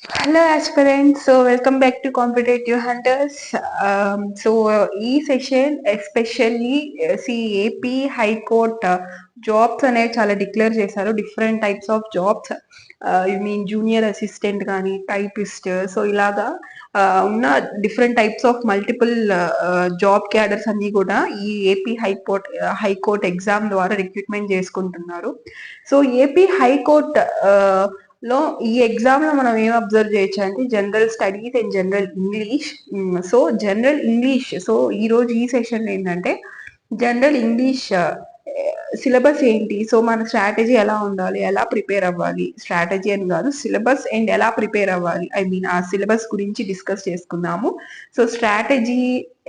Hello aspirants, so welcome back to Competitive Hunters. ఈ session especially AP high court jobs అనేవి చాలా declare చేశారు. Different types of jobs, I mean junior assistant కానీ typist, so ఇలాగా ఉన్న different types of multiple job cadres అన్ని కూడా ఈ ఏపీ హైకోర్ట్ ఎగ్జామ్ ద్వారా రిక్రూట్మెంట్ చేసుకుంటున్నారు. సో ఏపీ హైకోర్ట్ లో ఈ ఎగ్జామ్ లో మనం ఏం అబ్జర్వ్ చేయొచ్చు అంటే general studies and general English. So general English, so ఈ రోజు ఈ సెషన్ ఏంటంటే జనరల్ ఇంగ్లీష్ సిలబస్ ఏంటి, సో మన స్ట్రాటజీ ఎలా ఉండాలి, ఎలా ప్రిపేర్ అవ్వాలి, స్ట్రాటజీ అని కాదు సిలబస్ అండ్ ఎలా ప్రిపేర్ అవ్వాలి, ఐ మీన్ ఆ సిలబస్ గురించి డిస్కస్ చేసుకుందాము. సో స్ట్రాటజీ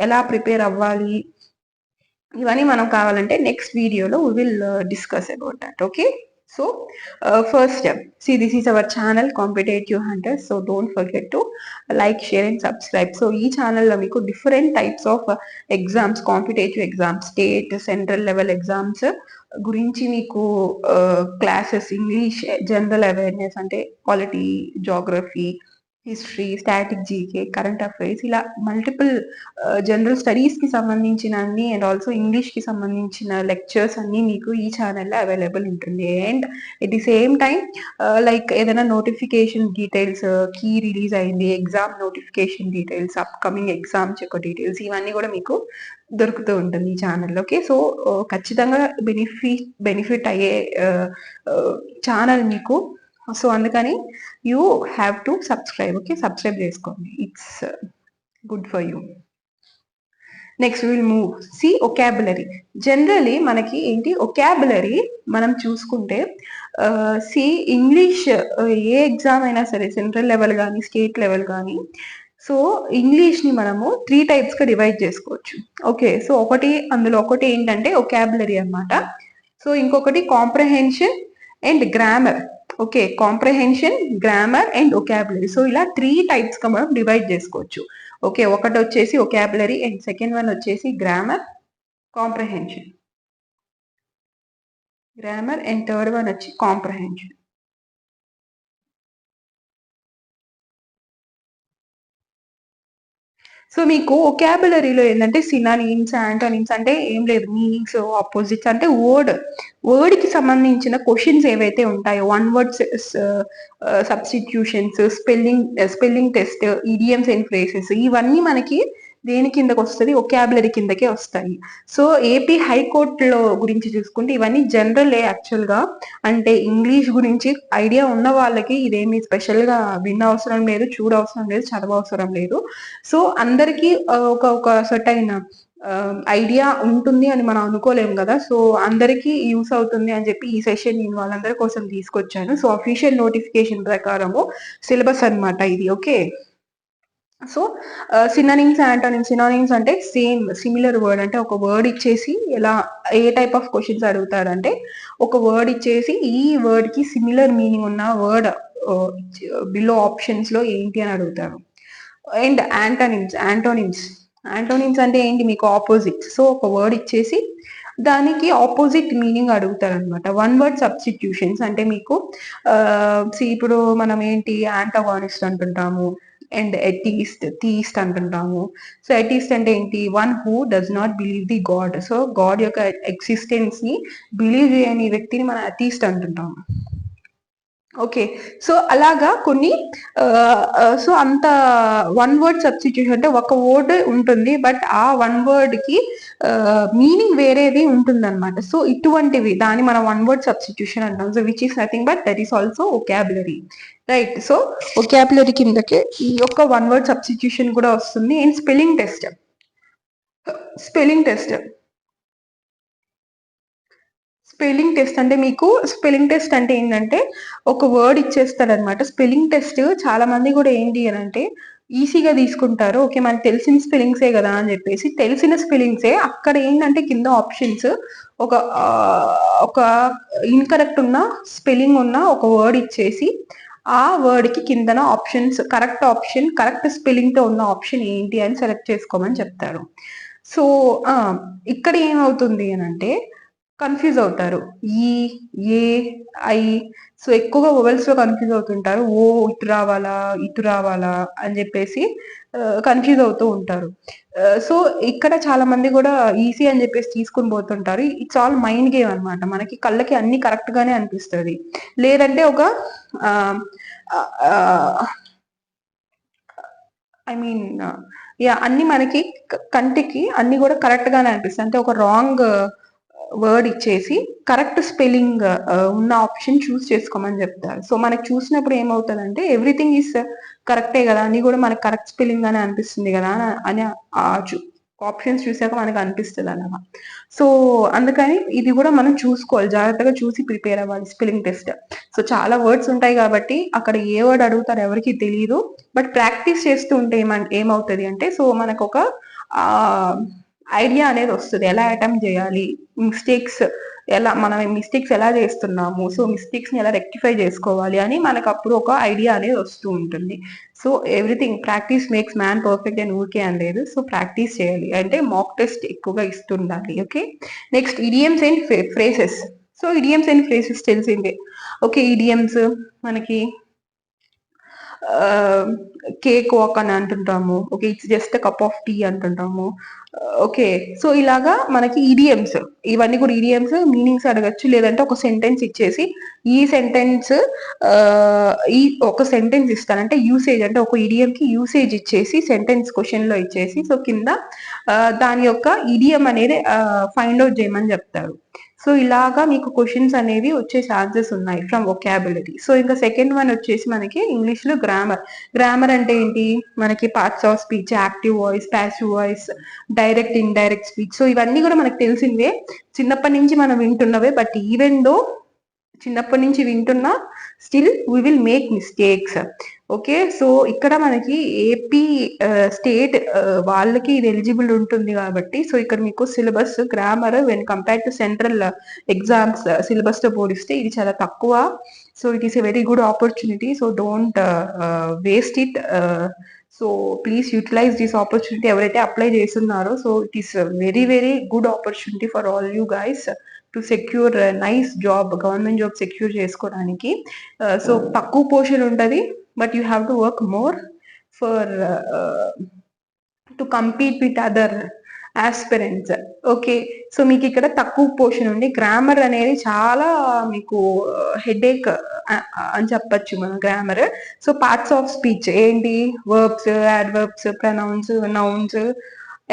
ఎలా ప్రిపేర్ అవ్వాలి ఇవన్నీ మనం కావాలంటే నెక్స్ట్ వీడియోలో we will discuss about that. Okay, so first step, see, this is our channel Competitive Hunters, so don't forget to like, share and subscribe. So ఈ ఛానల్లో మీకు different types of exams, competitive exams, state central level exams గురించి మీకు classes, English, general awareness అంటే polity, geography, history, static, GK, current affairs, ఇలా multiple general studies కి సంబంధించిన అన్ని అండ్ ఆల్సో ఇంగ్లీష్ కి సంబంధించిన లెక్చర్స్ అన్ని మీకు ఈ ఛానల్లో అవైలబుల్ ఉంటుంది. And at the same time like ఏదైనా నోటిఫికేషన్ డీటెయిల్స్, కీ రిలీజ్ అయింది, exam notification details, upcoming exams యొక్క డీటెయిల్స్, ఇవన్నీ కూడా మీకు దొరుకుతూ ఉంటుంది ఈ ఛానల్లో. ఓకే, సో ఖచ్చితంగా బెనిఫిట్ అయ్యే ఛానల్ మీకు. సో అందుకని you have to subscribe. Okay, subscribe చేసుకోండి, it's good for you. Next will move సి ఒకాబులరీ. జనరలీ మనకి ఏంటి ఒకాబులరీ మనం చూసుకుంటే సి ఇంగ్లీష్ ఏ ఎగ్జామ్ అయినా సరే, సెంట్రల్ లెవెల్ కానీ స్టేట్ లెవెల్ కానీ, సో ఇంగ్లీష్ని మనము 3 టైప్స్గా డివైడ్ చేసుకోవచ్చు. ఓకే, సో అందులో ఒకటి ఏంటంటే ఒకాబులరీ అన్నమాట. సో ఇంకొకటి comprehension and grammar. Okay, comprehension, grammar and vocabulary. So ఇలా 3 టైప్స్గా మనం డివైడ్ చేసుకోవచ్చు. ఓకే, ఒకటి వచ్చేసి ఒకాబులరీ అండ్ సెకండ్ వన్ వచ్చేసి grammar, comprehension, grammar and third one వచ్చి కాంప్రహెన్షన్. సో మీకు ఒకాబులరీలో ఏంటంటే సినానిమ్స్, యాంటోనిమ్స్ అంటే ఏం లేదు, మీనింగ్స్, ఆపోజిట్స్ అంటే వర్డ్ కి సంబంధించిన క్వశ్చన్స్ ఏవైతే ఉంటాయో, one word substitutions, spelling test, idioms and phrases, ఇవన్నీ మనకి దేని కిందకి వస్తుంది, ఒకాబులరీ కిందకే వస్తాయి. సో ఏపీ హైకోర్టులో గురించి చూసుకుంటే ఇవన్నీ జనరల్ యాక్చువల్ గా, అంటే ఇంగ్లీష్ గురించి ఐడియా ఉన్న వాళ్ళకి ఇదేమి స్పెషల్ గా విన్న అవసరం లేదు, చూడవసరం లేదు, చదవవసరం లేదు. సో అందరికీ ఒక సర్టైన్ ఐడియా ఉంటుంది అని మనం అనుకోలేము కదా. సో అందరికీ యూస్ అవుతుంది అని చెప్పి ఈ సెషన్ నేను వాళ్ళందరి కోసం తీసుకొచ్చాను. సో అఫీషియల్ నోటిఫికేషన్ ప్రకారము సిలబస్ అన్నమాట ఇది. Okay, so synonyms, antonyms. Synonyms అంటే సేమ్, సిమిలర్ వర్డ్, అంటే ఒక వర్డ్ ఇచ్చేసి ఎలా ఏ టైప్ ఆఫ్ క్వశ్చన్స్ అడుగుతారంటే ఒక వర్డ్ ఇచ్చేసి ఈ వర్డ్ కి సిమిలర్ మీనింగ్ ఉన్న వర్డ్ బిలో ఆప్షన్స్ లో ఏంటి అని అడుగుతారు. అండ్ యాంటోనిమ్స్ అంటే ఏంటి, మీకు ఆపోజిట్. సో ఒక వర్డ్ ఇచ్చేసి దానికి ఆపోజిట్ మీనింగ్ అడుగుతారు అనమాట. వన్ వర్డ్ సబ్స్టిట్యూషన్స్ అంటే మీకు ఇప్పుడు మనం ఏంటి యాంటగానిస్ట్ అంటుంటాము అండ్ థీస్ట్ అంటుంటాము. సో ఎథీస్ట్ అంటే ఏంటి, one who does not believe the God. So God యొక్క ఎగ్జిస్టెన్స్ ని బిలీవ్ చేయని వ్యక్తిని మనం అథీస్ట్ అంటుంటాము. ఓకే, సో అలాగా కొన్ని సో అంత వన్ వర్డ్ సబ్స్టిట్యూషన్ అంటే ఒక వర్డ్ ఉంటుంది, బట్ ఆ వన్ వర్డ్ కి మీనింగ్ వేరేది ఉంటుంది అనమాట. సో ఇటువంటివి దాన్ని మనం వన్ వర్డ్ సబ్స్టిట్యూషన్ అంటాం. So which is nothing but that is also vocabulary, right. So vocabulary కిందకే ఈ యొక్క వన్ వర్డ్ సబ్స్టిట్యూషన్ కూడా వస్తుంది. అండ్ స్పెల్లింగ్ టెస్ట్ అంటే మీకు స్పెల్లింగ్ టెస్ట్ అంటే ఏంటంటే ఒక వర్డ్ ఇచ్చేస్తారనమాట. స్పెల్లింగ్ టెస్ట్ చాలా మంది కూడా ఏంటి అని అంటే ఈజీగా తీసుకుంటారు. ఓకే, మనకు తెలిసిన స్పెల్లింగ్సే కదా అని చెప్పేసి తెలిసిన స్పెల్లింగ్సే అక్కడ ఏంటంటే కింద ఆప్షన్స్ ఒక ఒక ఇన్కరెక్ట్ ఉన్న స్పెల్లింగ్ ఉన్న ఒక వర్డ్ ఇచ్చేసి ఆ వర్డ్ కి కిందన ఆప్షన్స్, కరెక్ట్ స్పెల్లింగ్ తో ఉన్న ఆప్షన్ ఏంటి అని సెలెక్ట్ చేసుకోమని చెప్తారు. సో ఇక్కడ ఏమవుతుంది అని అంటే కన్ఫ్యూజ్ అవుతారు. ఈ, ఏ, ఐ, సో ఎక్కువగా వొవెల్స్ లో కన్ఫ్యూజ్ అవుతుంటారు. ఓ ఇటు రావాలా, ఇటు రావాలా అని చెప్పేసి కన్ఫ్యూజ్ అవుతూ ఉంటారు. సో ఇక్కడ చాలా మంది కూడా ఈసీ అని చెప్పేసి తీసుకొని పోతుంటారు. ఇట్స్ ఆల్ మైండ్ గేమ్ అన్నమాట. మనకి కళ్ళకి అన్ని కరెక్ట్ గానే అనిపిస్తది. లేదంటే ఒక ఐ మీన్ అన్ని మనకి కంటికి అన్ని కూడా కరెక్ట్ గానే అనిపిస్తాయి. అంటే ఒక రాంగ్ వర్డ్ ఇచ్చేసి కరెక్ట్ స్పెల్లింగ్ ఉన్న ఆప్షన్ చూస్ చేసుకోమని చెప్తారు. సో మనకి చూసినప్పుడు ఏమవుతుందంటే ఎవ్రీథింగ్ ఈస్ కరెక్టే కదా, అని కూడా మనకి కరెక్ట్ స్పెల్లింగ్ అని అనిపిస్తుంది కదా అని ఆప్షన్స్ చూసాక మనకు అనిపిస్తుంది అన్నమాట. సో అందుకని ఇది కూడా మనం చూసుకోవాలి, జాగ్రత్తగా చూసి ప్రిపేర్ అవ్వాలి స్పెల్లింగ్ టెస్ట్. సో చాలా వర్డ్స్ ఉంటాయి కాబట్టి అక్కడ ఏ వర్డ్ అడుగుతారో ఎవరికి తెలియదు. బట్ ప్రాక్టీస్ చేస్తూ ఉంటే ఏమవుతుంది అంటే, సో మనకు ఒక ఐడియా అనేది వస్తుంది ఎలా అటెంప్ట్ చేయాలి, మిస్టేక్స్ మనం మిస్టేక్స్ ఎలా చేస్తున్నాము, సో మిస్టేక్స్ ని ఎలా రెక్టిఫై చేసుకోవాలి అని మనకు అప్పుడు ఒక ఐడియా అనేది వస్తూ ఉంటుంది. So everything practice makes man perfect అని ఊరికే అని లేదు. సో ప్రాక్టీస్ చేయాలి అంటే మాక్ టెస్ట్ ఎక్కువగా ఇస్తుండాలి. Okay, next idioms and phrases. So idioms and phrases తెలిసిందే. ఓకే, ఇడియమ్స్ మనకి కేక్ వాక్ అని అంటుంటాము. Okay, it's just cup of tea అంటుంటాము. ఓకే, సో ఇలాగా మనకి ఈడియమ్స్, ఇవన్నీ కూడా ఈడియమ్స్ మీనింగ్స్ అడగచ్చు. లేదంటే ఒక సెంటెన్స్ ఇచ్చేసి ఈ సెంటెన్స్ ఈ ఒక సెంటెన్స్ ఇస్తానంటే యూసేజ్, అంటే ఒక ఇడియం కి యూసేజ్ ఇచ్చేసి సెంటెన్స్ క్వశ్చన్ లో ఇచ్చేసి సో కింద దాని యొక్క ఇడియం అనేది ఫైండ్ అవుట్ చేయమని చెప్తారు. సో ఇలాగా మీకు క్వశ్చన్స్ అనేవి వచ్చే ఛాన్సెస్ ఉన్నాయి ఫ్రమ్ వొకాబులరీ. సో ఇంకా సెకండ్ వన్ వచ్చేసి మనకి ఇంగ్లీష్ లో గ్రామర్. గ్రామర్ అంటే ఏంటి, మనకి parts of speech, active voice, passive voice, direct indirect speech. So ఇవన్నీ కూడా మనకు తెలిసిందే, చిన్నప్పటి నుంచి మనం వింటున్నవే. బట్ ఈవెన్ దో చిన్నప్పటి నుంచి వింటున్నా still we will make mistakes. Okay, so ఇక్కడ మనకి ఏపీ స్టేట్ వాళ్ళకి ఇది ఎలిజిబుల్ ఉంటుంది కాబట్టి, సో ఇక్కడ మీకు syllabus grammar when compare to central exams syllabus తో పోలిస్తే ఇది చాలా తక్కువ. So it is a very good opportunity. So don't waste it. So please utilize this opportunity. ఎవరైతే అప్లై చేస్తున్నారో, so it is very very good opportunity for all you guys to secure nice job, government job secure చేసుకోవడానికి. So తక్కువ portion ఉంటుంది, but you have to work more for to compete with other aspirants. Okay, so మీకు ఇక్కడ తక్కువ portion ఉంది. Grammar అనేది చాలా మీకు హెడేక్ అని చెప్పచ్చు మనం grammar. So parts of speech ఏంటి, verbs, adverbs, pronouns, nouns,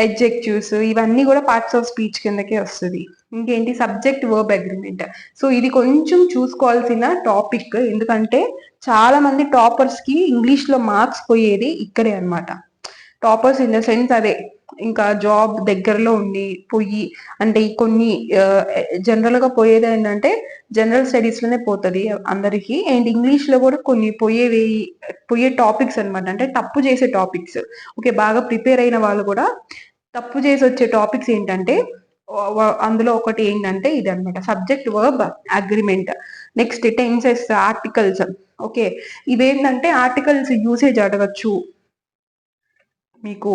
adjectives, ఇవన్నీ కూడా పార్ట్స్ ఆఫ్ స్పీచ్ కిందకే వస్తుంది. ఇంకేంటి, సబ్జెక్ట్ వర్బ్ అగ్రిమెంట్. సో ఇది కొంచెం చూసుకోవాల్సిన టాపిక్, ఎందుకంటే చాలా మంది టాపర్స్ కి ఇంగ్లీష్ లో మార్క్స్ పోయేది ఇక్కడే అనమాట. టాపర్స్ ఇన్ ద సెన్స్ అదే ఇంకా జాబ్ దగ్గరలో ఉండి పోయి, అంటే కొన్ని జనరల్ గా పోయేది ఏంటంటే జనరల్ స్టడీస్ లోనే పోతుంది అందరికి. అండ్ ఇంగ్లీష్ లో కూడా కొన్ని పోయే టాపిక్స్ అనమాట, అంటే తప్పు చేసే టాపిక్స్. ఓకే, బాగా ప్రిపేర్ అయిన వాళ్ళు కూడా తప్పు చేసి వచ్చే టాపిక్స్ ఏంటంటే అందులో ఒకటి ఏంటంటే ఇది అనమాట, subject verb agreement. Next tenses, articles. Okay, ఇవేంటంటే ఆర్టికల్స్ యూసేజ్ అడగచ్చు మీకు,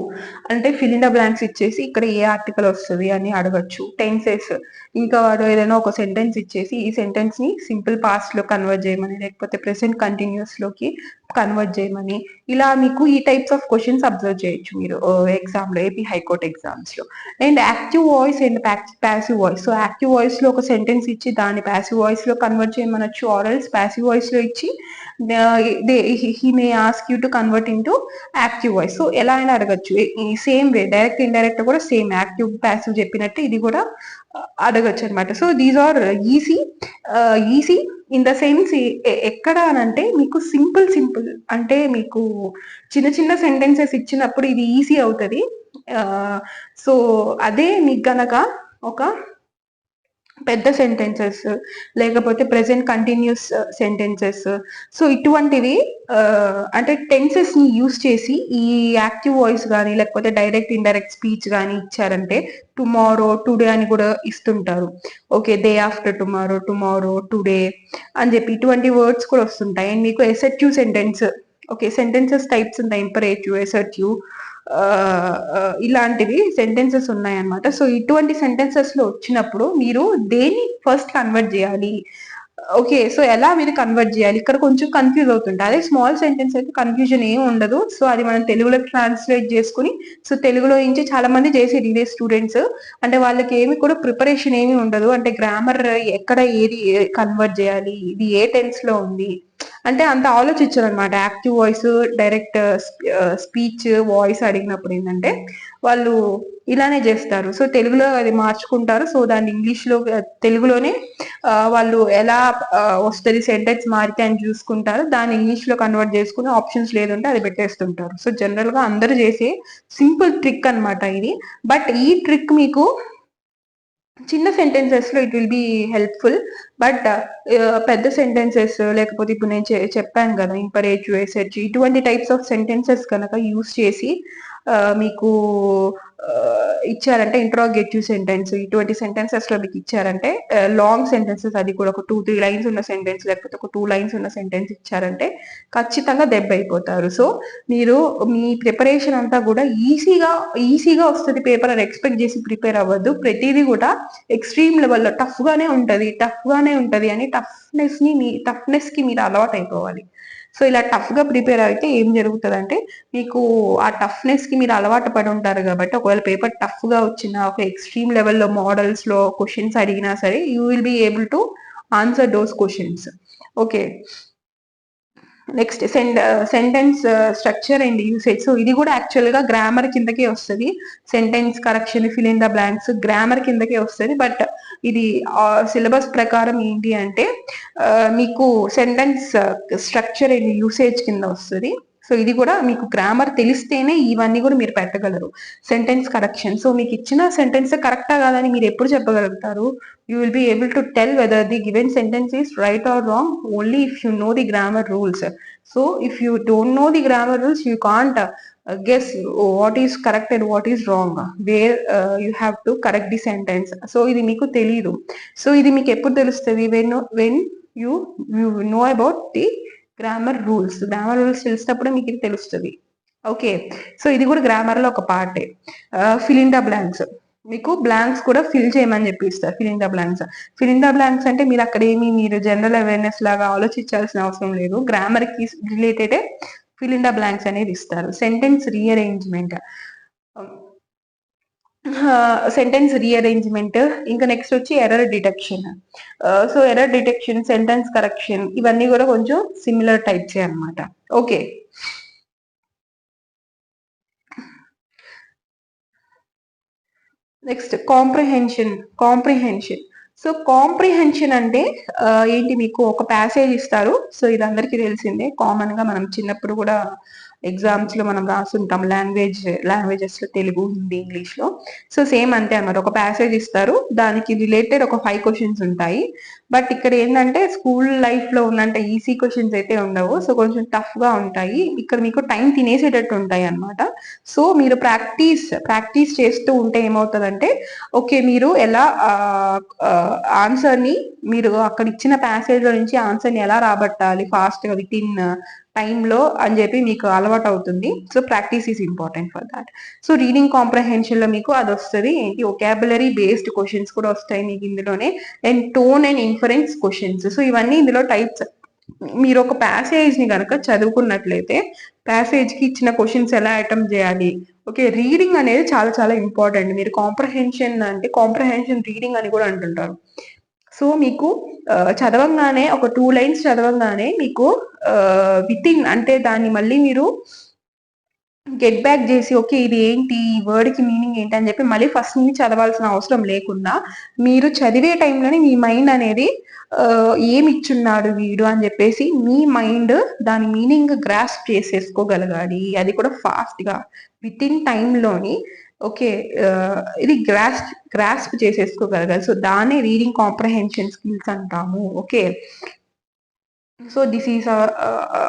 అంటే ఫిల్ ఇన్ ద బ్లాంక్స్ ఇచ్చేసి ఇక్కడ ఏ ఆర్టికల్ వస్తుంది అని అడగచ్చు. టెన్సెస్, ఇంకా వాడు ఏదైనా ఒక సెంటెన్స్ ఇచ్చేసి ఈ సెంటెన్స్ ని సింపుల్ పాస్ట్ లో కన్వర్ట్ చేయమని, లేకపోతే ప్రెసెంట్ కంటిన్యూస్ లోకి కన్వర్ట్ చేయమని, ఇలా మీకు ఈ టైప్స్ ఆఫ్ క్వశ్చన్స్ అబ్జర్వ్ చేయొచ్చు మీరు ఎగ్జామ్ లో, ఏపీ హైకోర్ట్ ఎగ్జామ్స్ లో. And active voice and passive voice. So active voice లో ఒక సెంటెన్స్ ఇచ్చి దాన్ని ప్యాసివ్ వాయిస్ లో కన్వర్ట్ చేయమనొచ్చు, ఆర్ఎల్స్ ప్యాసివ్ వాయిస్ లో ఇచ్చి he may ask you to convert into active voice. So ఎలా అయినా అడగచ్చు ఈ సేమ్ వే, డైరెక్ట్ ఇండైరెక్ట్ కూడా సేమ్ యాక్టివ్ ప్యాసివ్ చెప్పినట్టు ఇది కూడా అడగచ్చు అనమాట. So these are easy. Easy in the sense ఎక్కడ అనంటే మీకు సింపుల్ అంటే మీకు చిన్న చిన్న సెంటెన్సెస్ ఇచ్చినప్పుడు ఇది ఈజీ అవుతుంది. సో అదే మీకు గనక ఒక పెద్ద సెంటెన్సెస్, లేకపోతే ప్రెసెంట్ కంటిన్యూస్ సెంటెన్సెస్, సో ఇటువంటివి అంటే టెన్సెస్ ని యూస్ చేసి ఈ యాక్టివ్ వాయిస్ కానీ లేకపోతే డైరెక్ట్ ఇండైరెక్ట్ స్పీచ్ కానీ ఇచ్చారంటే టుమారో, టుడే అని కూడా ఇస్తుంటారు. Okay, day after tomorrow, tomorrow, today అని చెప్పి ఇటువంటి వర్డ్స్ కూడా వస్తుంటాయి. అండ్ మీకు ఎసెర్టివ్ సెంటెన్స్. ఓకే, సెంటెన్సెస్ టైప్స్ ఉంటాయి, ఇంపరేటివ్, ఎసెర్టివ్, ఇలాంటివి సెంటెన్సెస్ ఉన్నాయన్నమాట. సో ఇటువంటి సెంటెన్సెస్ లో వచ్చినప్పుడు మీరు దేన్ని ఫస్ట్ కన్వర్ట్ చేయాలి, ఓకే. సో, ఎలా మీరు కన్వర్ట్ జేయాలి? ఇక్కడ కొంచెం కన్‌ఫ్యూజ్ అవుతుంటా. అదే స్మాల్ సెంటెన్స్ అయితే కన్‌ఫ్యూజన్ ఏమి ఉండదు. సో, అది మనం తెలుగులోకి ట్రాన్స్‌లేట్ జేసుకొని, సో, తెలుగులో నుంచి చాలా మంది చేసేది ఇదే స్టూడెంట్స్. అంటే వాళ్ళకేమి కూడా ప్రిపరేషన్ ఏమి ఉండదు. అంటే గ్రామర్ ఎక్కడ ఏది కన్వర్ట్ జేయాలి? ఇది ఏ టెన్స్‌లో ఉంది? అంటే అంత ఆలోచించరనమాట. Active voice, direct speech, voice అడిగినప్పుడు ఏందంటే, వాళ్ళు ఇలానే జేస్తారు. సో, తెలుగులో అది మార్చుకుంటారు. సో, దాన్ని ఇంగ్లీష్‌లో తెలుగులోనే వాళ్ళు ఎలా వస్తది సెంటెన్స్ మారితే అని చూసుకుంటారు. దాన్ని ఇంగ్లీష్‌లో కన్వర్ట్ చేసుకొని ఆప్షన్స్ లేదుంటే అది పెట్టేస్తుంటారు. సో, జనరల్‌గా అందరూ చేసే సింపుల్ ట్రిక్ అన్నమాట ఇది. బట్ ఈ ట్రిక్ మీకు చిన్న సెంటెన్సెస్‌లో it will be helpful. But పెద్ద సెంటెన్సెస్ లేకపోతే ఇప్పుడు నేను చెప్పాను గదా! ఇంపరేటివ్, ఎసెర్చ్ ఇటువంటి టైప్స్ ఆఫ్ సెంటెన్సెస్ గనక యూజ్ చేసి మీకు ఇచ్చారంటే ఇంట్రాగేటివ్ సెంటెన్స్ ఇటువంటి సెంటెన్సెస్‌లో మీకు ఇచ్చారంటే లాంగ్ సెంటెన్సెస్ అది కూడా ఒక 2, 3 లైన్స్ ఉన్న సెంటెన్స్ లేకపోతే ఒక 2 లైన్స్ ఉన్న సెంటెన్స్ ఇచ్చారంటే ఖచ్చితంగా దెబ్బైపోతారు. సో, మీరు మీ ప్రిపరేషన్ అంతా గూడా ఈజీగా వస్తది పేపర్ అని ఎక్స్‌పెక్ట్ జేసి ప్రిపేర్ అవ్వద్దు. ప్రతీదీ గూడా ఎక్స్‌ట్రీమ్ లెవెల్‌లో టఫ్‌గానే ఉంటది అని టఫ్‌నెస్‌కి మీరు అలవాటయిపోవాలి. సో, ఇలా టఫ్‌గా ప్రిపేర్ అయితే ఏం జరుగుతదంటే, మీకు ఆ టఫ్‌నెస్‌కి మీరు అలవాటు పడి ఉంటారు గాబట్టి, ఒకవేళ పేపర్ టఫ్‌గా వచ్చినా, ఒక ఎక్స్‌ట్రీమ్ లెవెల్‌లో మోడల్స్‌లో క్వెషన్స్ అడిగినా సరే, you will be able to answer those questions. Okay. Next sentence structure and usage. So, ఇది గూడా యాక్చువల్‌గా గ్రామర్ కిందకే వస్తది. Sentence correction, fill in the blanks grammar కిందకే వస్తది. బట్ ఇది సిలబస్ ప్రకారం ఏంటి అంటే మీకు సెంటెన్స్ స్ట్రక్చర్ అండ్ యూసేజ్ కింద వస్తది. సో, ఇది కూడా మీకు గ్రామర్ తెలిస్తేనే ఇవన్నీ కూడా మీరు పెట్టగలరు. Sentence correction. సో, మీకు ఇచ్చిన సెంటెన్స్ కరెక్టా కాదని మీరు ఎప్పుడు చెప్పగలుగుతారు? You will be able to tell whether the given sentence is right or wrong only if you know the grammar rules. So, if you don't know the grammar rules, you can't guess what is correct and what is wrong. Where you have to correct the sentence. So, ఇది మీకు తెలీదు. So, ఇది మీకు ఎప్పుడు తెలుస్తుంది? When you know about the grammar rules తెలిసినప్పుడే మీకు ఇది తెలుస్తుంది. ఓకే. సో, ఇది కూడా గ్రామర్ లో ఒక పార్టే. Fill in the blanks. మీకు బ్లాంక్స్ కూడా ఫిల్ చేయమని చెప్పి ఇస్తారు. Fill in the blanks. Fill in the blanks అంటే మీరు అక్కడ మీరు జనరల్ అవేర్నెస్ లాగా ఆలోచించాల్సిన అవసరం లేదు. గ్రామర్ కి related fill in the blanks అనేది ఇస్తారు. Sentence rearrangement. సెంటెన్స్ రీఅరేంజ్మెంట్ ఇంకా నెక్స్ట్ వచ్చి error detection. So, error detection, sentence correction ఇవన్నీ కూడా కొంచెం సిమిలర్ టైప్స్ అన్నమాట. Okay. Next comprehension. So, comprehension అంటే ఏంటి, మీకు ఒక ప్యాసేజ్ ఇస్తారు. సో, ఇది అందరికీ తెలిసిందే. కామన్ గా మనం చిన్నప్పుడు కూడా ఎగ్జామ్స్ లో మనం రాసుంటాం. లాంగ్వేజెస్ లో తెలుగు, హిందీ, ఇంగ్లీష్ లో. సో, సేమ్ అంతే అన్నమాట. ఒక ప్యాసేజ్ ఇస్తారు. దానికి రిలేటెడ్ ఒక 5 క్వశ్చన్స్ ఉంటాయి. బట్ ఇక్కడ ఏంటంటే స్కూల్ లైఫ్ లో ఉన్నంత ఈజీ క్వశ్చన్స్ అయితే ఉండవు. సో, కొంచెం టఫ్ గా ఉంటాయి. ఇక్కడ మీకు టైం తినేసేటట్టు ఉంటాయి అన్నమాట. సో, మీరు ప్రాక్టీస్ చేస్తూ ఉంటే ఏమవుతుందంటే, ఓకే, మీరు ఎలా ఆన్సర్ ని మీరు అక్కడ ఇచ్చిన ప్యాసేజ్ లో నుంచి ఆన్సర్ ని ఎలా రాబట్టాలి ఫాస్ట్ గా విత్ ఇన్ టైంలో అని చెప్పి మీకు అలవాటు అవుతుంది. So, practice is important for that. So, reading comprehension లో మీకు అది వస్తుంది. ఏంటి, ఒకాబులరీ బేస్డ్ క్వశ్చన్స్ కూడా వస్తాయి మీకు ఇందులోనే. And tone and inference questions. So, ఇవన్నీ ఇందులో టైప్స్. మీరు ఒక ప్యాసేజ్ ని కనుక చదువుకున్నట్లయితే ప్యాసేజ్ కి ఇచ్చిన క్వశ్చన్స్ ఎలా అటెంప్ట్ చేయాలి. ఓకే, రీడింగ్ అనేది చాలా చాలా ఇంపార్టెంట్. మీరు కాంప్రహెన్షన్ రీడింగ్ అని కూడా అంటుంటారు. సో, మీకు చదవంగానే ఒక 2 లైన్స్ చదవంగానే మీకు విత్ ఇన్ అంటే దాన్ని మళ్ళీ మీరు గెట్ బ్యాక్ చేసి ఓకే, ఇది ఏంటి, ఈ వర్డ్ కి మీనింగ్ ఏంటి అని చెప్పి మళ్ళీ ఫస్ట్ నుంచి చదవాల్సిన అవసరం లేకుండా మీరు చదివే టైంలోనే మీ మైండ్ అనేది ఏమి ఇచ్చున్నాడు వీడు అని చెప్పేసి మీ మైండ్ దాని మీనింగ్ గ్రాస్ప్ చేసేసుకోగలగాలి. అది కూడా ఫాస్ట్ గా విత్ ఇన్ టైంలోని. ఓకే, ఇది గ్రాస్ప్ చేసేసుకోగలగాలి. సో, దాన్ని రీడింగ్ కాంప్రహెన్షన్ స్కిల్స్ అంటాము. Okay. So, this is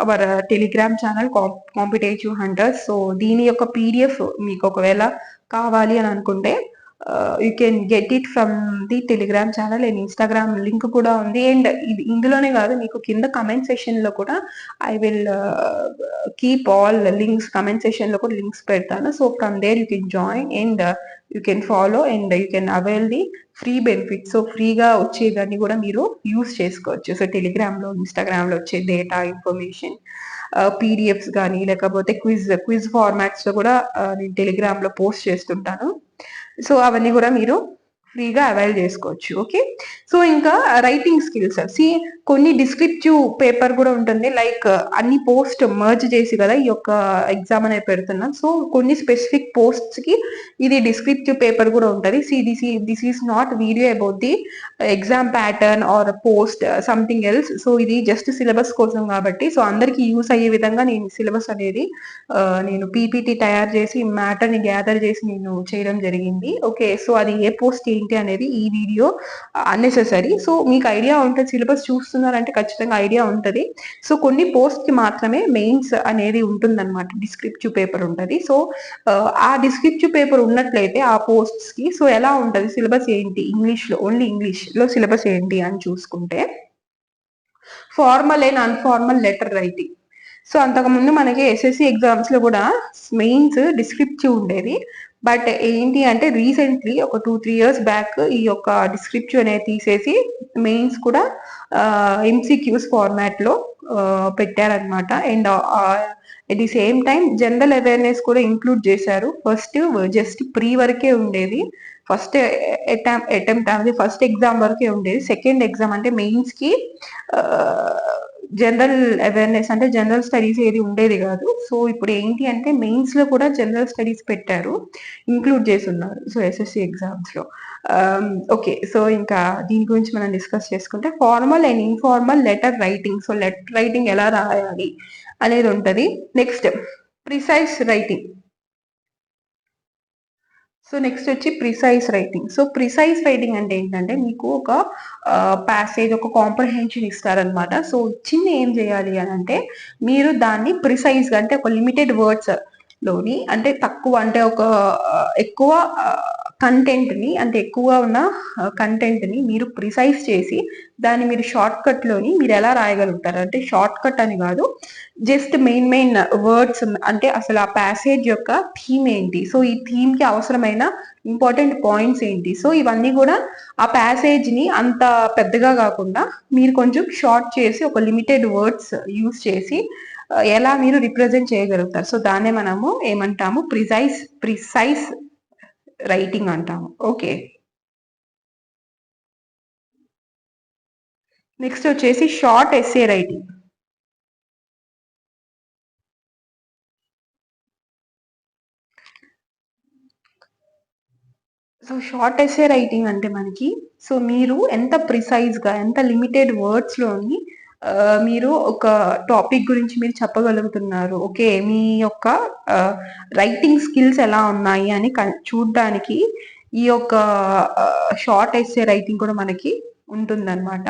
our Telegram channel competitive hunters. So, దీని యొక్క పీడిఎఫ్ మీకు ఒకవేళ కావాలి అని అనుకుంటే you can get it from the Telegram channel and Instagram link కూడా ఉంది. అండ్ ఇది ఇందులోనే కాదు, మీకు కింద కమెంట్ సెషన్ లో కూడా I will keep all links, comment session లో కూడా లింక్స్ పెడతాను. So from there you can join and you can follow and you can avail the free benefit. So ఫ్రీగా వచ్చేదాన్ని కూడా మీరు యూస్ చేసుకోవచ్చు. సో టెలిగ్రామ్ లో, ఇన్స్టాగ్రామ్ లో వచ్చే డేటా, ఇన్ఫర్మేషన్, పీడిఎఫ్స్ కానీ లేకపోతే క్విజ్ ఫార్మాట్స్ లో కూడా నేను టెలిగ్రామ్ లో పోస్ట్ చేస్తుంటాను. సో అవన్నీ కూడా మీరు ఫ్రీగా అవైల్ చేసుకోవచ్చు. ఓకే, సో ఇంకా రైటింగ్ స్కిల్స్, కొన్ని డిస్క్రిప్టివ్ పేపర్ కూడా ఉంటుంది. లైక్ అన్ని పోస్ట్ మర్జ్ చేసి కదా ఈ యొక్క ఎగ్జామ్ అనేది పెడుతున్నాం. సో కొన్ని స్పెసిఫిక్ పోస్ట్స్ కి ఇది డిస్క్రిప్టివ్ పేపర్ కూడా ఉంటుంది. This is not video about the exam pattern or post something else. So ఇది జస్ట్ సిలబస్ కోసం కాబట్టి, సో అందరికి యూస్ అయ్యే విధంగా నేను సిలబస్ అనేది నేను పీపీటీ తయారు చేసి మ్యాటర్ ని గ్యాదర్ చేసి నేను చేయడం జరిగింది. ఓకే, సో అది ఏ పోస్ట్ ఏంటి అనేది ఈ వీడియో అన్నెసెసరీ. సో మీకు ఐడియా ఉంటుంది, సిలబస్ చూస్తున్నారంటే ఖచ్చితంగా ఐడియా ఉంటుంది. సో కొన్ని పోస్ట్ కి మాత్రమే మెయిన్స్ అనేది ఉంటుందన్నమాట, డిస్క్రిప్టివ్ పేపర్ ఉంటుంది. సో ఆ డిస్క్రిప్టివ్ పేపర్ ఉన్నట్లయితే ఆ పోస్ట్స్ కి సో ఎలా ఉంటుంది, సిలబస్ ఏంటి, ఇంగ్లీష్ లో, ఓన్లీ ఇంగ్లీష్ లో సిలబస్ ఏంటి అని చూసుకుంటే, formal and informal letter writing. So అంతకుముందు మనకి ఎస్ఎస్సి ఎగ్జామ్స్ లో కూడా మెయిన్స్ డిస్క్రిప్టివ్ ఉండేది. బట్ ఏంటి అంటే రీసెంట్లీ ఒక 2-3 years బ్యాక్ ఈ యొక్క డిస్క్రిప్టివ్ అనేది తీసేసి మెయిన్స్ కూడా ఎంసీక్యూస్ ఫార్మాట్ లో పెట్టారనమాట. And at the same time general awareness కూడా ఇంక్లూడ్ చేశారు. ఫస్ట్ జస్ట్ ప్రీ వరకే ఉండేది, ఫస్ట్ అటెంప్ట్ అనేది ఫస్ట్ ఎగ్జామ్ వరకే ఉండేది. సెకండ్ ఎగ్జామ్ అంటే మెయిన్స్ కి జనరల్ అవేర్నెస్ అంటే జనరల్ స్టడీస్ ఏది ఉండేది కాదు. సో ఇప్పుడు ఏంటి అంటే మెయిన్స్ లో కూడా జనరల్ స్టడీస్ పెట్టారు, ఇంక్లూడ్ చేసి ఉన్నారు. సో ఎస్ఎస్సి ఎగ్జామ్స్ లో ఓకే, సో ఇంకా దీని గురించి మనం డిస్కస్ చేసుకుంటే formal and informal letter writing. So letter writing ఎలా రాయాలి అనేది ఉంటది. Next precise writing. So next వచ్చి precise writing. So precise writing అంటే ఏంటంటే మీకు ఒక ప్యాసేజ్, ఒక కాంప్రహెన్షన్ ఇస్తారనమాట. సో ఇచ్చింది ఏం చేయాలి అని అంటే మీరు దాన్ని ప్రిసైజ్ గా, అంటే ఒక లిమిటెడ్ వర్డ్స్ లోని, అంటే తక్కువ, అంటే ఒక ఎక్కువ కంటెంట్ ని, అంటే ఎక్కువ ఉన్న కంటెంట్ ని మీరు ప్రిసైజ్ చేసి దాన్ని మీరు షార్ట్ కట్ లోని మీరు ఎలా రాయగలుగుతారు అంటే, షార్ట్ కట్ అని కాదు, జస్ట్ మెయిన్ వర్డ్స్, అంటే అసలు ఆ ప్యాసేజ్ యొక్క థీమ్ ఏంటి, సో ఈ థీమ్ కి అవసరమైన ఇంపార్టెంట్ పాయింట్స్ ఏంటి, సో ఇవన్నీ కూడా ఆ ప్యాసేజ్ ని అంత పెద్దగా కాకుండా మీరు కొంచెం షార్ట్ చేసి ఒక లిమిటెడ్ వర్డ్స్ యూస్ చేసి ఎలా మీరు రిప్రజెంట్ చేయగలుగుతారు. సో దాన్నే మనము ఏమంటాము, ప్రిసైజ్ రైటింగ్ అంటాము. ఓకే, నెక్స్ట్ వచ్చేసి short essay writing. So short essay writing అంటే మనకి, సో మీరు ఎంత ప్రిసైజ్ గా, ఎంత లిమిటెడ్ వర్డ్స్ లోని మీరు ఒక టాపిక్ గురించి మీరు చెప్పగలుగుతున్నారు. ఓకే, మీ యొక్క రైటింగ్ స్కిల్స్ ఎలా ఉన్నాయి అని చూడడానికి ఈ యొక్క షార్ట్ ఎస్సే రైటింగ్ కూడా మనకి ఉంటుందన్నమాట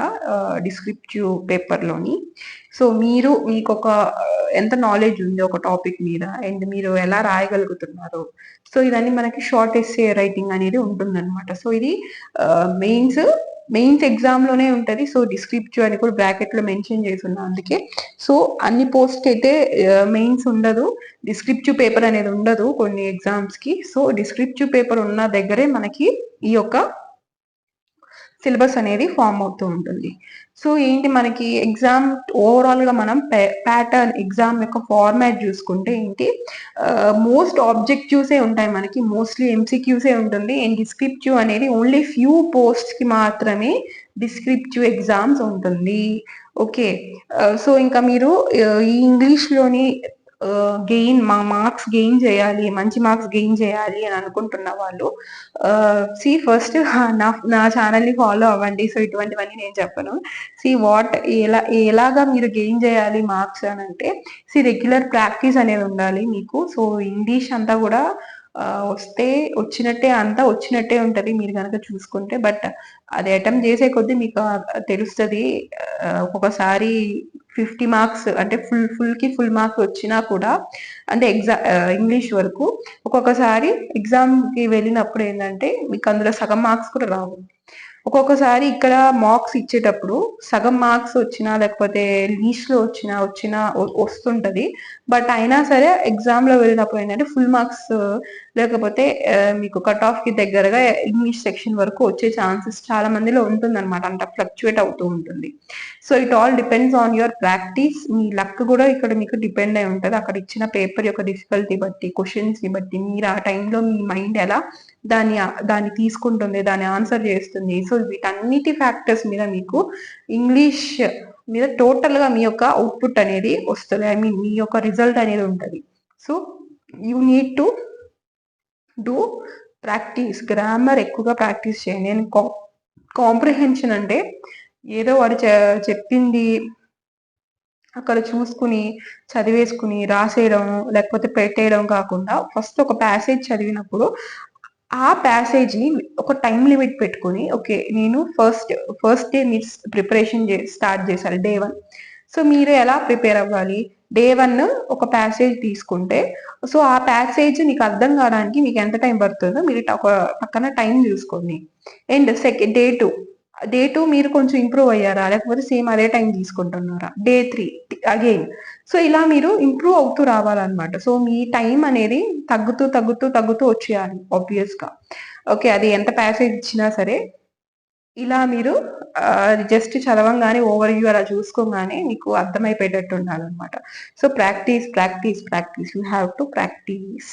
డిస్క్రిప్టివ్ పేపర్ లోని. సో మీకు ఒక ఎంత నాలెడ్జ్ ఉంది ఒక టాపిక్ మీద, అండ్ మీరు ఎలా రాయగలుగుతున్నారు, సో ఇవన్నీ మనకి షార్ట్ ఎస్సే రైటింగ్ అనేది ఉంటుందన్నమాట. సో ఇది మెయిన్స్ ఎగ్జామ్ లోనే ఉంటది. సో డిస్క్రిప్టివ్ అని కూడా బ్రాకెట్ లో మెన్షన్ చేసి ఉన్నా, అందుకే. సో అన్ని పోస్ట్ అయితే మెయిన్స్ ఉండదు, డిస్క్రిప్టివ్ పేపర్ అనేది ఉండదు కొన్ని ఎగ్జామ్స్ కి. సో డిస్క్రిప్టివ్ పేపర్ ఉన్న దగ్గరే మనకి ఈ యొక్క సిలబస్ అనేది ఫామ్ అవుతూ ఉంటుంది. సో ఏంటి మనకి ఎగ్జామ్ ఓవరాల్ గా మనం ప్యాటర్న్, ఎగ్జామ్ యొక్క ఫార్మాట్ చూసుకుంటే ఏంటి, మోస్ట్ ఆబ్జెక్టివ్సే ఉంటాయి మనకి, మోస్ట్లీ ఎంసీక్యూసే ఉంటుంది. అండ్ డిస్క్రిప్టివ్ అనేది ఓన్లీ ఫ్యూ పోస్ట్ కి మాత్రమే డిస్క్రిప్టివ్ ఎగ్జామ్స్ ఉంటుంది. ఓకే, సో ఇంకా మీరు ఈ ఇంగ్లీష్ లోని మార్క్స్ గెయిన్ చేయాలి, మంచి మార్క్స్ గెయిన్ చేయాలి అని అనుకుంటున్న వాళ్ళు ఫస్ట్ నా ఛానల్ ని ఫాలో అవ్వండి. సో ఇటువంటివన్నీ నేను చెప్పను. ఎలాగా మీరు గెయిన్ చేయాలి మార్క్స్ అని అంటే, రెగ్యులర్ ప్రాక్టీస్ అనేది ఉండాలి మీకు. సో ఇంగ్లీష్ అంతా కూడా వస్తే వచ్చినట్టే, అంతా వచ్చినట్టే ఉంటది మీరు గనక చూసుకుంటే. బట్ అది అటెంప్ట్ చేసే కొద్దీ మీకు తెలుస్తది. ఒక్కొక్కసారి 50 మార్క్స్ అంటే ఫుల్ మార్క్స్ వచ్చినా కూడా, అంటే ఇంగ్లీష్ వరకు ఒక్కొక్కసారి ఎగ్జామ్‌కి వెళ్ళినప్పుడు ఏందంటే మీకు అందులో సగం మార్క్స్ కూడా రావు. ఒక్కొక్కసారి ఇక్కడ మార్క్స్ ఇచ్చేటప్పుడు సగం మార్క్స్ వచ్చినా, లేకపోతే లీస్ట్‌లో వస్తుంటది. బట్ అయినా సరే ఎగ్జామ్‌లో వెళ్ళినప్పుడు ఏంటంటే ఫుల్ మార్క్స్ లేకపోతే మీకు కట్ ఆఫ్‌కి దగ్గరగా ఇంగ్లీష్ సెక్షన్ వరకు వచ్చే ఛాన్సెస్ చాలా మందిలో ఉంటుందన్నమాట. అంత ఫ్లక్చుయేట్ అవుతూ ఉంటుంది. So it all depends on your practice. Me luck కూడా ఇక్కడ మీకు డిపెండ్ అయి ఉంటది. అక్కడ ఇచ్చిన పేపర్ యొక్క డిఫికల్టీ బట్టి, క్వెషన్స్‌ని బట్టి, మీరు ఆ టైంలో మీ మైండ్ ఎలా దాన్ని దాన్ని తీసుకుంటుంది, దాన్ని ఆన్సర్ చేస్తుంది. సో వీటన్నిటి ఫ్యాక్టర్స్ మీద మీకు ఇంగ్లీష్ మీద టోటల్ గా మీ యొక్క అవుట్పుట్ అనేది వస్తుంది. ఐ మీన్ మీ యొక్క రిజల్ట్ అనేది ఉంటుంది. So you need to do practice. Grammar ఎక్కువగా ప్రాక్టీస్ చేయండి. నేను కాంప్రిహెన్షన్ అంటే ఏదో వాడు చెప్పింది అక్కడ చూసుకుని చదివేసుకుని రాసేయడం లేకపోతే పెట్టేయడం కాకుండా, ఫస్ట్ ఒక ప్యాసేజ్ చదివినప్పుడు ఆ ప్యాసేజ్‌ని ఒక టైమ్ లిమిట్ పెట్టుకొని, ఓకే. నేను ఫస్ట్ డే మీరు ప్రిపరేషన్ స్టార్ట్ చేశారు డే 1. సో మీరు ఎలా ప్రిపేర్ అవ్వాలి? డే 1 ఒక ప్యాసేజ్ తీసుకుంటే, సో ఆ ప్యాసేజ్ నీకు అర్థం కావడానికి మీకు ఎంత టైం పడుతుందో మీరు ఒక పక్కన టైం చూసుకోండి. అండ్ డే 2 మీరు కొంచెం ఇంప్రూవ్ అయ్యారా? లేకపోతే సేమ్ అదే టైం తీసుకుంటున్నారా? Day 3 again. సో ఇలా మీరు ఇంప్రూవ్ అవుతూ రావాలన్నమాట. సో మీ టైం అనేది తగ్గుతూ వచ్చేయాలి ఆబ్వియస్‌గా. ఓకే. అది ఎంత ప్యాసేజ్ ఇచ్చినా సరే, ఇలా మీరు జస్ట్ చదవంగానే ఓవర్ వ్యూ అలా చూసుకోగానే మీకు అర్థమైపోయేటట్టు ఉండాలన్నమాట. So practice. You have to practice.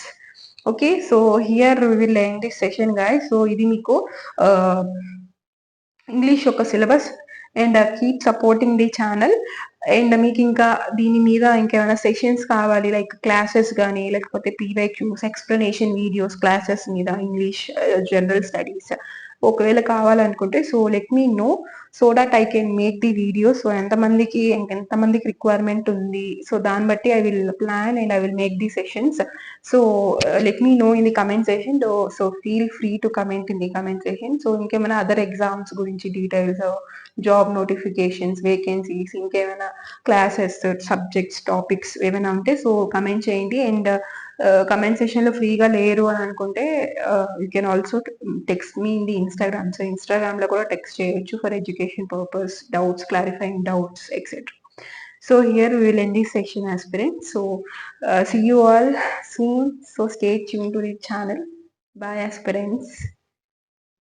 Okay. So here we will end this session guys. So ఇది మీకు ఇంగ్లీష్ యొక్క syllabus. And keep supporting the channel. And మీకు ఇంకా దీని మీద ఇంకేమైనా సెషన్స్ కావాలి, లైక్ క్లాసెస్ కానీ, లేకపోతే పీవైక్యూస్, ఎక్స్ప్లెనేషన్ వీడియోస్ క్లాసెస్ మీద ఇంగ్లీష్ జనరల్ స్టడీస్ ఒకవేళ కావాలనుకుంటే, so let me know so that I can make the video. So ఎంతమందికి రిక్వైర్మెంట్ ఉంది, సో దాన్ని బట్టి I will plan and I will make the sessions. So let me know in the comment session. So feel free to comment in the comment session. So ఇంకేమైనా other exams గురించి details, job notifications, vacancies, ఇంకేమైనా classes, subjects, topics ఏమైనా ఉంటే so comment చేయండి. And comment session లో ఫ్రీగా లేరు అని అనుకుంటే you can also text me in the Instagram. So Instagram లో కూడా టెక్స్ట్ చేయొచ్చు for education purpose, doubts, clarifying doubts, etcetera. So here we will end this session, aspirants. So see you all soon. So stay tuned to the channel. Bye, aspirants.